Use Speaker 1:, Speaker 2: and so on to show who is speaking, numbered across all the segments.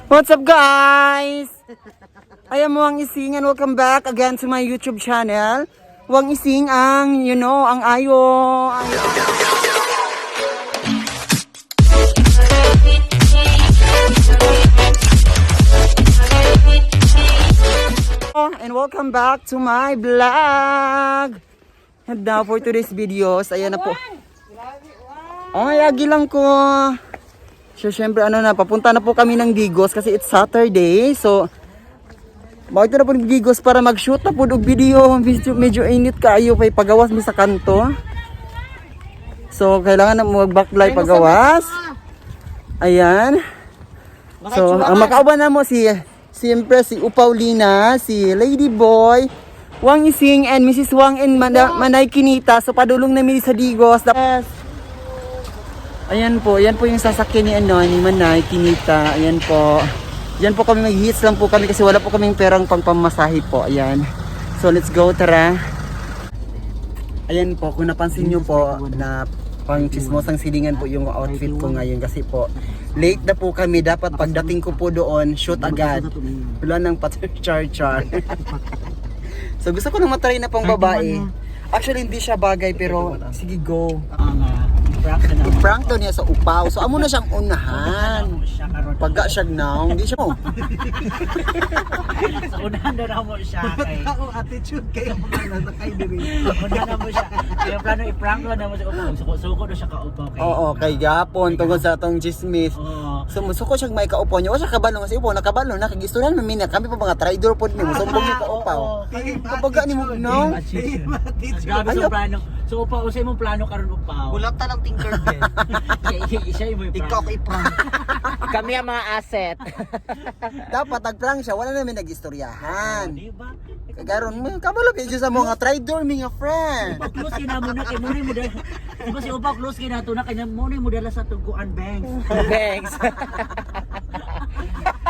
Speaker 1: What's up guys? I am Wang Ising and welcome back again to my YouTube channel. Wang Ising ang, ang ayo. And welcome back to my vlog. And now for today's videos, ayan na po. Ay, agi lang ko. So, syempre, papunta na po kami ng Digos kasi it's Saturday. So, bakit na po ng Digos para mag-shoot na po ng video. Medyo init kayo pa pagawas mo sa kanto. So, kailangan na mag-backlight pagawas. Ayan. So, ang makauban na mo siyempre si Upaulina, si Ladyboy, Wang Ising, and Mrs. Wang and Manay Kinita. So, padulong namin sa Digos. Ayan po, yan po yung sasakyan ni Manay Kinita. Ayan po. Yan po kami, mag-hits lang po kami kasi wala po kaming perang pangpamasahe po. Ayan. So let's go, tara. Ayan po, kung napansin nyo po na pang chismosang silingan po yung outfit ko ngayon kasi po late na po kami. Dapat pagdating ko po doon, shoot agad. Wala nang char-char. So gusto ko nang matry na pong babae. Actually hindi siya bagay pero sige go. Prank daw niya sa upaw. So amo na siyang unahan. Pagka siya now, hindi siya mo.
Speaker 2: Sa unahan na mo siya kay.
Speaker 3: Ako attitude kay mga nakay diri.
Speaker 2: Unahan na mo siya. Yung plano i-prank na mo sa upaw. Suko na siya ka upaw kay.
Speaker 1: Oo, kay gapon tungkol sa atong chismis. So musuko siya may kaupaw niya. Wala siya kabalo kasi upaw nakabalo na kay gisturan man mina. Kami pa mga traidor pod nimo. Sumbong ni kaupaw. Kapag ni mo no.
Speaker 2: Grabe sa plano. So upaw usay mong plano karon upaw.
Speaker 3: Bulata lang Tinkerbell.
Speaker 2: Siya mo
Speaker 3: Ikaw kay prank.
Speaker 2: Kami ang mga asset.
Speaker 1: Dapat nag-prank siya, wala namin nag-istoryahan.
Speaker 2: Di ba?
Speaker 1: Kagaron mo, kabalo medyo sa mga traidor mga friend.
Speaker 2: Upaw close kina mo na kay mo mo dala. Di ba si upaw close kina to na kanya mo mo dala sa tuguan banks. Banks.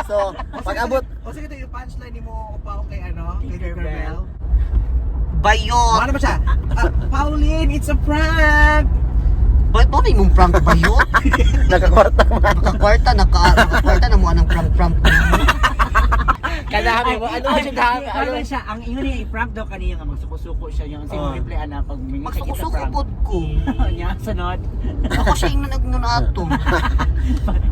Speaker 1: So, pag-abot
Speaker 3: O sige yung punchline ni mo upaw kay
Speaker 2: Tinkerbell.
Speaker 3: Bayot. Ano ba siya? Pauline, it's a prank. Ba mong prank bayot?
Speaker 1: nakakwarta man.
Speaker 3: Nakakwarta na mo anong prank.
Speaker 2: Kadami mo, ano siya, ang ingon niya i-prank daw kaniya nga magsuko-suko siya yung sige reply ana pag mingi sa kita
Speaker 3: Magsuko-suko
Speaker 2: prank.
Speaker 3: pod ko.
Speaker 2: Nya sunod.
Speaker 3: Ako siya yung nagnunato.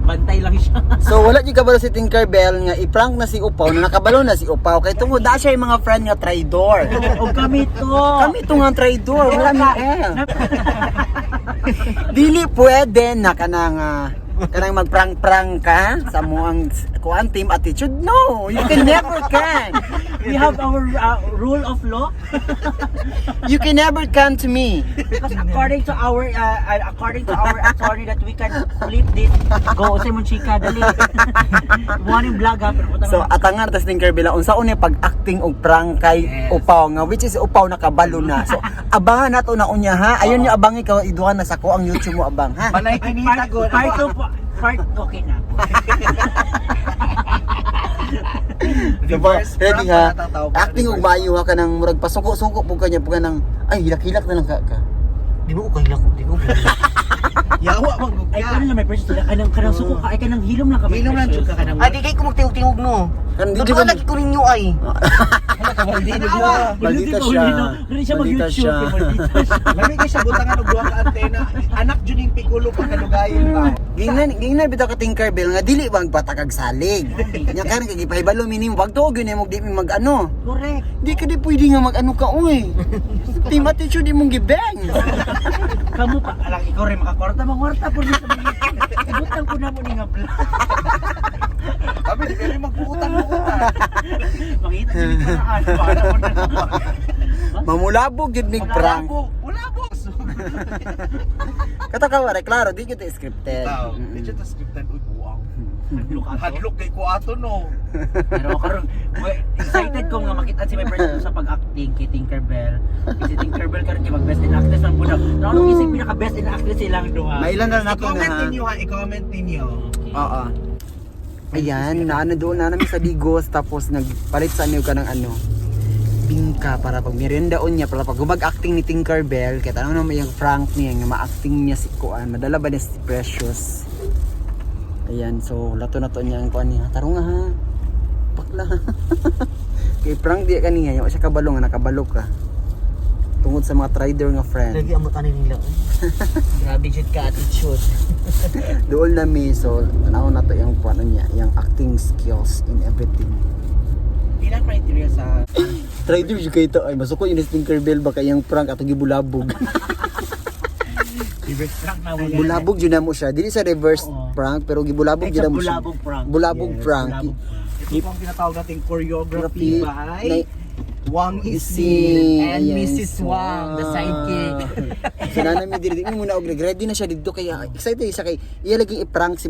Speaker 2: Bantay lang siya.
Speaker 1: So, wala niyo kabalo si Tinkerbell nga i-prank na si Upaw, na nakabalo na si Upaw. Kaya tungod na siya yung mga friend nga traidor.
Speaker 2: O kami to.
Speaker 1: Kami ito nga traidor, wala na Dili pwede na kanang mag-prank-prank ka sa moang kuan team attitude. No, you can never can.
Speaker 2: We have our rule of law
Speaker 1: You can never come to me.
Speaker 2: because according to our attorney that we can flip this. Go sa mong chika dali. Morning vlog ha pero putang.
Speaker 1: So atangan tas Tinkerbell unsaon ni pag-acting og prank kay Upaw nga which is Upaw nakabalo na. So abangan nato na unya ha. Ayon niyo abangi ka iduhan na sa ko ang YouTube mo abang ha.
Speaker 3: Manay Kinita go.
Speaker 2: Part okay na.
Speaker 1: Diba?
Speaker 3: Reverse
Speaker 1: Ready
Speaker 3: prank
Speaker 1: ha?
Speaker 3: pa natatawa pa.
Speaker 1: Acting og maayo ha ka nang murag pasuko-suko pug kanya pug nang ay hilak-hilak na lang ka.
Speaker 3: Di mo ko hilak. Yawa man gud
Speaker 2: Ay
Speaker 3: ka.
Speaker 2: kanang may pressure sila kanang suko ka ay kanang hilom lang ka.
Speaker 3: Hilom lang jud ka kanang. Ay di kay ko magtiog-tiog no.
Speaker 1: Kan di
Speaker 3: Natuwa lagi ko ninyo ay.
Speaker 1: Hindi Balita siya.
Speaker 2: Hindi siya
Speaker 1: Balita
Speaker 2: mag-YouTube.
Speaker 1: siya.
Speaker 3: Lami kay siya butangan og duha ka antena. Anak jud ning pikulo pagkadugayon ba.
Speaker 1: Gingnan bitaw ka Tinkerbell nga dili bang patakag salig. Nya kan kay gipahibalo minim wag tuog yun mo di mi mag-ano.
Speaker 2: Correct.
Speaker 1: Di ka di pwede nga mag-ano ka uy. Team attitude di mong gibang.
Speaker 2: Kamu pa alang ikaw rin makakwarta mangwarta po dito. Ibutan ko na mo ni nga plan.
Speaker 3: Abi di kay magpuutan.
Speaker 2: Mangita jud paraan para mo na.
Speaker 1: Mamulabog jud mig prank.
Speaker 3: Wala boss.
Speaker 1: Kato ka wala klaro di kita scripted.
Speaker 3: Di siya ta scripted uy buang. Hadlok kay ko ato no.
Speaker 2: Pero karon excited ko nga makita si my person sa pag-acting kay Tinkerbell. Kasi Tinkerbell karon kay mag-best in actress man pud. Ano isip pinaka-best in actress silang duha.
Speaker 1: Mailan na nato na
Speaker 3: I-comment
Speaker 1: ha.
Speaker 3: ninyo ha, i-comment ninyo.
Speaker 1: Oo. Ayan, naano doon na namin sa Digos tapos nagpalit sa ano ka ng bingka para pag merindaon niya para pag gumag-acting ni Tinkerbell kaya ano naman yung Frank niya nga ma-acting niya si Kuan madala ba niya si Precious Ayan, so lato na to niya ang kuan niya. Tarong nga ha. Bakla. Kay prank di kaniya, yung siya kabalo nga nakabalo ka. Tungod sa mga trader nga friend.
Speaker 3: Lagi ang matanin nila. Grabe jud ka attitude.
Speaker 1: Doon na mi, so tanaw na to yung kuan niya, yung acting skills in everything.
Speaker 2: Ilang criteria sa
Speaker 1: Trader yung kayo ay masuko yung Tinkerbell baka yung prank at gibulabog.
Speaker 2: reverse prank na mo.
Speaker 1: Bulabog yun na mo siya. Dili sa reverse
Speaker 2: Oo.
Speaker 1: prank pero gibulabog yun na mo siya.
Speaker 2: Bulabog prank.
Speaker 1: Bulabog prank.
Speaker 2: Ito po ang tinatawag nating choreography by
Speaker 1: Nay-
Speaker 2: Wang
Speaker 1: Isi
Speaker 2: and
Speaker 1: Ayan,
Speaker 2: Mrs. Wang, the sidekick.
Speaker 1: So nanami diri mo muna og ready na siya dito kaya excited siya kay iya laging i-prank si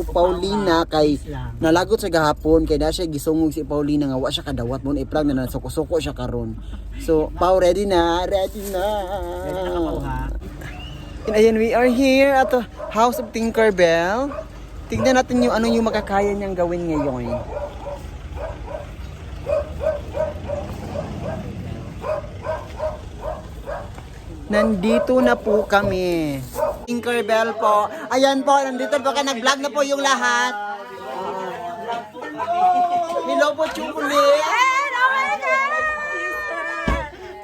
Speaker 1: Paulina kay nalagot sa gahapon kay na siya gisungog si Paulina nga wa siya kadawat mo i-prank na suko-suko siya karon. So Pau ready na.
Speaker 2: Ready na kapaw ha?
Speaker 1: And ayan, we are here at the House of Tinkerbell. Tignan natin yung ano yung makakaya niyang gawin ngayon. Nandito na po kami. Tinkerbell po. Ayan po, nandito po ka. Nag-vlog na po yung lahat. Hello po, chocolate.
Speaker 4: Oh my God!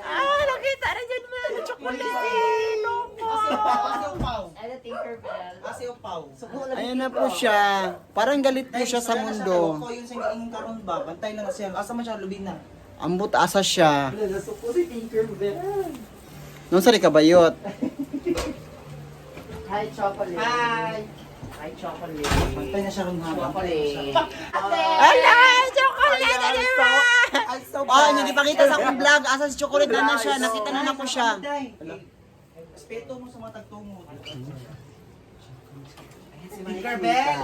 Speaker 4: Ah, nakita na dyan mo yung chocolate. Ano, Tinkerbell?
Speaker 1: Ayan na po siya. Parang galit po siya sa mundo.
Speaker 2: Ko yung sa ingong karon ba? Bantay lang na siya. Asa man siya lubin na.
Speaker 1: Ambot asa siya.
Speaker 2: Nasuko si Tinkerbell.
Speaker 1: Nung sa kabayot.
Speaker 4: Hi, chocolate.
Speaker 2: Hi.
Speaker 4: Hi, chocolate.
Speaker 2: Bantay na siya ron ha.
Speaker 4: Chocolate.
Speaker 1: Ala, chocolate na naman! Oh, hindi pakita sa akong vlog. Asa si chocolate na siya. Nakita na po siya.
Speaker 2: Respeto mo sa mga tagtungo. Tinkerbell.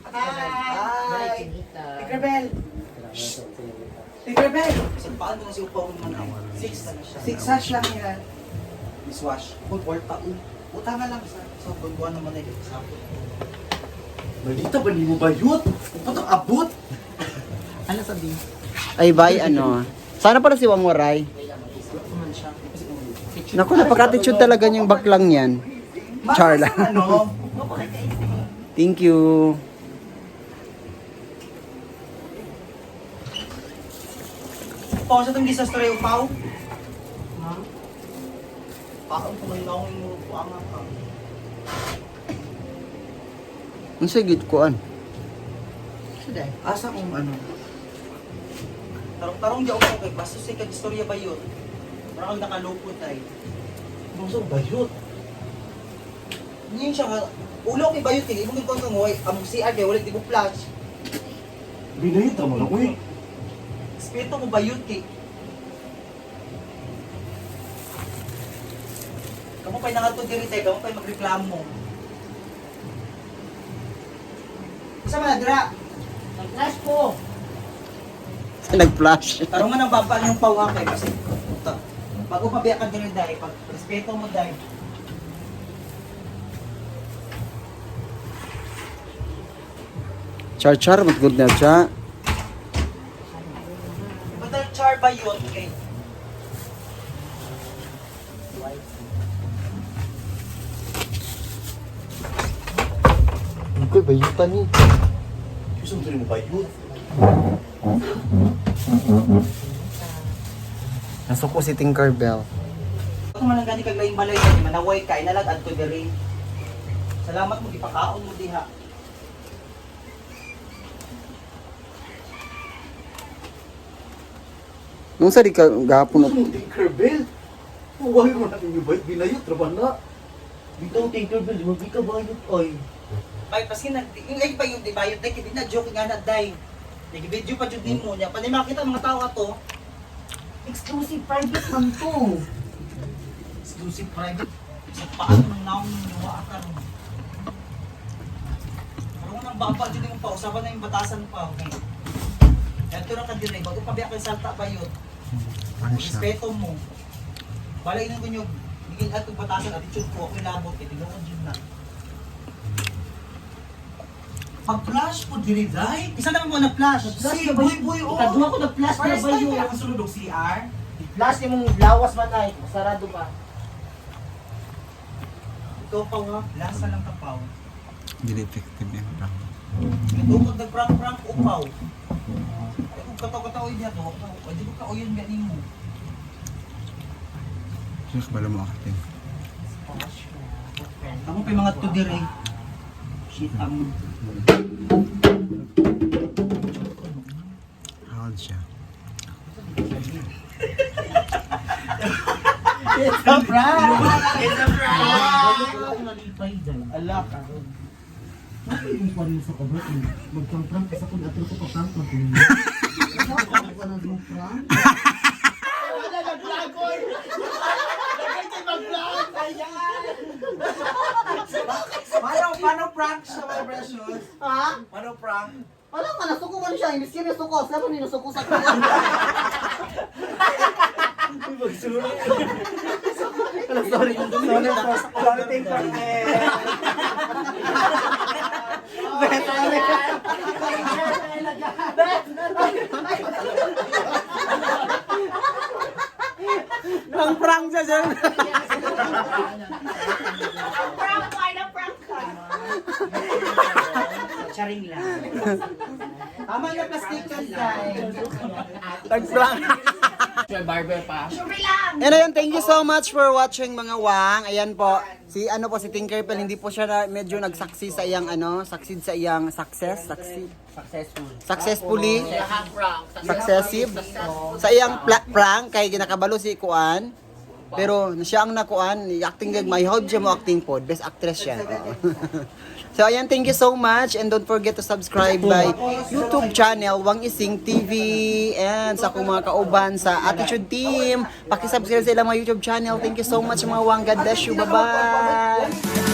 Speaker 2: Hi. Tinkerbell. Tinkerbell. Kasi paano na si Upaw naman ay? 6 hash lang yan. Dishwash. Kung kwarta, utanga lang sa buwan naman ay sapot. Balita ba ni mo ba yun? Patang abot? Ano sabi?
Speaker 1: Ay, bye, ano. Sana pala si Wangwaray. Naku, napaka-attitude talaga yung baklang yan. Char lang.
Speaker 2: Ano?
Speaker 1: Thank you.
Speaker 2: Pao sa itong disaster yung Pao? Ha? Pao kung may naong yung puangan ka.
Speaker 1: Ang sigit ko, an.
Speaker 2: Asa kung ano? Tarong-tarong di ako kay basta sa istorya ba yun? Parang nakalupot ay. Basta bayot. Ngayon siya nga, ulo kay bayot kay imong kon kang way, among CR kay wala di mo flash.
Speaker 3: Binayot naman ako eh.
Speaker 2: Espiritu mo bayot kay. Kamu pa'y nangatod diri tay, kamu pa'y magreklamo. Sa mga dira,
Speaker 4: Nag-flash po.
Speaker 1: Nag-flash.
Speaker 2: tarong nga nang baba yung pawa kay kasi bago pabiyak ka diri day, pag respeto mo day.
Speaker 1: Char-char, mat good na siya.
Speaker 2: Badal char ba yun kay?
Speaker 3: Hindi ko bayutan eh. Gusto mo rin mo bayot?
Speaker 1: Nasuko si Tinkerbell.
Speaker 2: Kung man gani kag laing balay kay manaway kay nalagad ko diri. Salamat mo gipakaon mo diha.
Speaker 1: Nung sa di ka gahapon
Speaker 3: Gusto mo Tinkerbell? Huwag mo natin yung bayot. Binayot, traban na. Dito Tinkerbell, huwag ka bayot ay.
Speaker 2: Bay paski nag ingay pa yung di bayot day kay na joke nga na day. Nagi-video pa jud nimo niya. Pwede makita mga tao ato. Exclusive private man to. Exclusive private. Sa paano nang naong niwa ka ron. Karon nang baba jud mo pa usapan na yung batasan pa. Okay. Dito ra ka dire bago pa biya kay salta bayot. Respeto mo. Balay nang kunyo bigin ato batasan attitude ko okay labot kay tinuod jud na. Pag-flash po diri day. Isa lang mo na flash. Si boy oh.
Speaker 4: Ikadua ko nag-flash na
Speaker 2: First
Speaker 4: ba
Speaker 2: time
Speaker 4: yun?
Speaker 2: ka nakasulod og CR.
Speaker 4: Flash ni mong lawas man ay. Sarado pa.
Speaker 2: Ikaw pa nga. Lasa lang ka pa.
Speaker 1: Dili effective yan prank.
Speaker 2: Dukot nag-prank-prank upaw. Ay, kung kataw-kataw niya to, ay di ko kauyon nga nimo.
Speaker 1: Sus, bala mo acting.
Speaker 2: Ako pa yung mga tudiri. Shit,
Speaker 1: Hard siya.
Speaker 2: It's a prank!
Speaker 3: It's a prank!
Speaker 2: Ala ka.
Speaker 4: Yung pa rin sa kabat mo. Magpang-prank kasi kung atro ko pa-prank mo. Ano ka na yung prank?
Speaker 2: Paano prank siya, my precious?
Speaker 4: Ha?
Speaker 2: Paano prank?
Speaker 4: Wala ka, nasuko man siya. Imbis kaya nasuko. Saan mo nasuko sa kabat?
Speaker 2: Sorry, ting prank
Speaker 1: Ang prank siya dyan.
Speaker 2: Charing lang. Tama na plastikan, guys.
Speaker 1: Nag-prank.
Speaker 3: Barber pa.
Speaker 1: And ayan, thank you so much for watching mga wang. Ayan po, si Tinkerbell, hindi po siya medyo nagsaksi sa iyang succeed sa iyang successfully, successive sa iyang prank kay ginakabalo si Kuan. Pero siya ang nakuan, acting gag may hope siya mo acting pod, best actress siya. So ayan, thank you so much and don't forget to subscribe by YouTube channel Wang Ising TV and sa akong mga kauban sa Attitude Team. Paki-subscribe sa ilang mga YouTube channel. Thank you so much mga Wang. God bless you. Bye-bye.